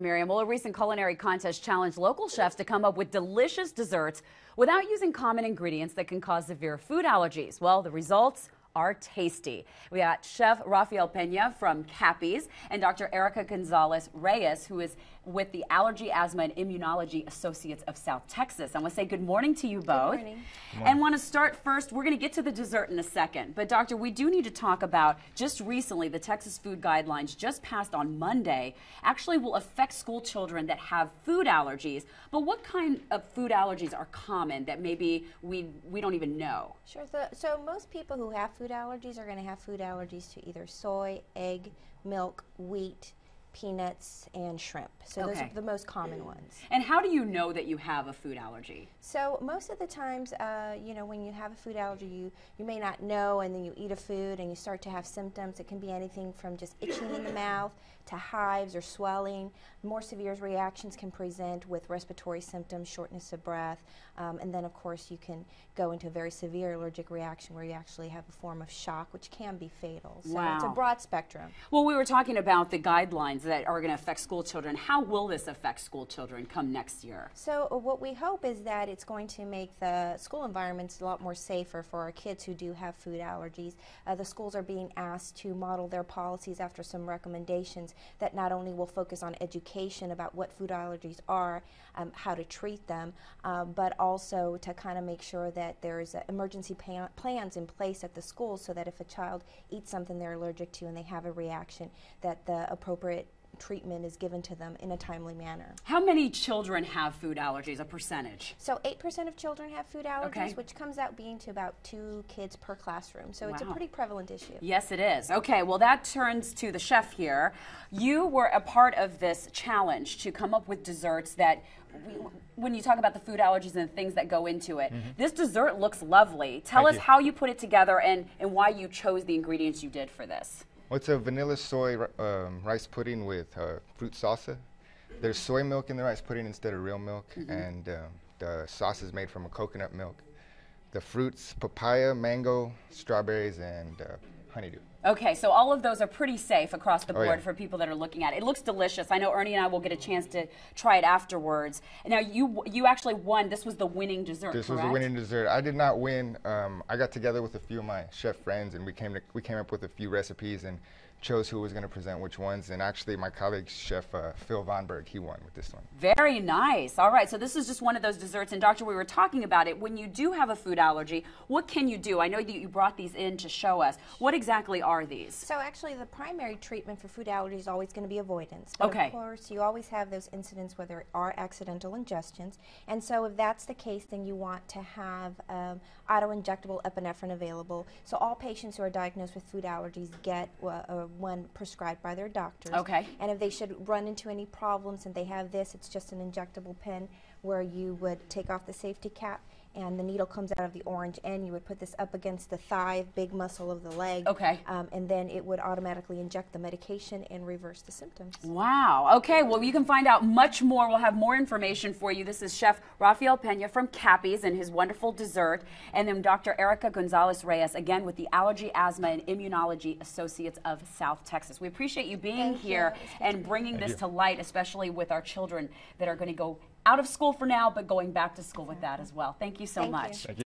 Miriam, well, a recent culinary contest challenged local chefs to come up with delicious desserts without using common ingredients that can cause severe food allergies. Well, the results are tasty. We got Chef Rafael Pena from Cappy's and Dr. Erica Gonzalez Reyes, who is with the Allergy, Asthma, and Immunology Associates of South Texas. I want to say good morning to you both. Good morning. And want to start first, we're going to get to the dessert in a second. But doctor, we do need to talk about just recently, the Texas food guidelines just passed on Monday actually will affect school children that have food allergies. But what kind of food allergies are common that maybe we don't even know? Sure. So most people who have food allergies are going to have food allergies to either soy, egg, milk, wheat, peanuts, and shrimp. So those are the most common ones. And how do you know that you have a food allergy? So most of the times, when you have a food allergy, you may not know, and then you eat a food and you start to have symptoms. It can be anything from just itching in the mouth to hives or swelling. More severe reactions can present with respiratory symptoms, shortness of breath, and then of course you can go into a very severe allergic reaction where you actually have a form of shock, which can be fatal. So it's a broad spectrum. Well, we were talking about the guidelines that are going to affect school children. How will this affect school children come next year? So what we hope is that it's going to make the school environments a lot more safer for our kids who do have food allergies. The schools are being asked to model their policies after some recommendations that not only will focus on education about what food allergies are, how to treat them, but also to kind of make sure that there's emergency plans in place at the schools so that if a child eats something they're allergic to and they have a reaction, that the appropriate treatment is given to them in a timely manner. How many children have food allergies, a percentage? So 8% of children have food allergies, which comes out being to about 2 kids per classroom. So it's a pretty prevalent issue. Yes, it is. Okay, well that turns to the chef here. You were a part of this challenge to come up with desserts that, when you talk about the food allergies and the things that go into it, this dessert looks lovely. Tell us how you put it together and why you chose the ingredients you did for this. Well, it's a vanilla soy rice pudding with fruit salsa. There's soy milk in the rice pudding instead of real milk, and the sauce is made from a coconut milk. The fruits, papaya, mango, strawberries, and honeydew. Okay, so all of those are pretty safe across the board for people that are looking at it. It looks delicious. I know Ernie and I will get a chance to try it afterwards. Now, you actually won. This was the winning dessert, This was the winning dessert. I did not win. I got together with a few of my chef friends, and we came up with a few recipes and chose who was going to present which ones. And actually, my colleague, Chef Phil Von Berg, he won with this one. Very nice. All right, so this is just one of those desserts. And Doctor, we were talking about it. When you do have a food allergy, what can you do? I know that you brought these in to show us. What exactly are these? So actually, the primary treatment for food allergy is always going to be avoidance. But of course, you always have those incidents where there are accidental ingestions. And so if that's the case, then you want to have auto-injectable epinephrine available. So all patients who are diagnosed with food allergies get one prescribed by their doctors. And if they should run into any problems and they have this, it's just an injectable pen where you would take off the safety cap and the needle comes out of the orange end. You would put this up against the thigh, big muscle of the leg, and then it would automatically inject the medication and reverse the symptoms. Wow. Okay, well, you can find out much more. We'll have more information for you. This is Chef Rafael Pena from Cappy's and his wonderful dessert, and then Dr. Erica Gonzalez Reyes, again with the Allergy, Asthma, and Immunology Associates of South Texas. We appreciate you being here and bringing this to light, especially with our children that are going to go out of school for now, but going back to school with that as well. Thank you so much. Thank you.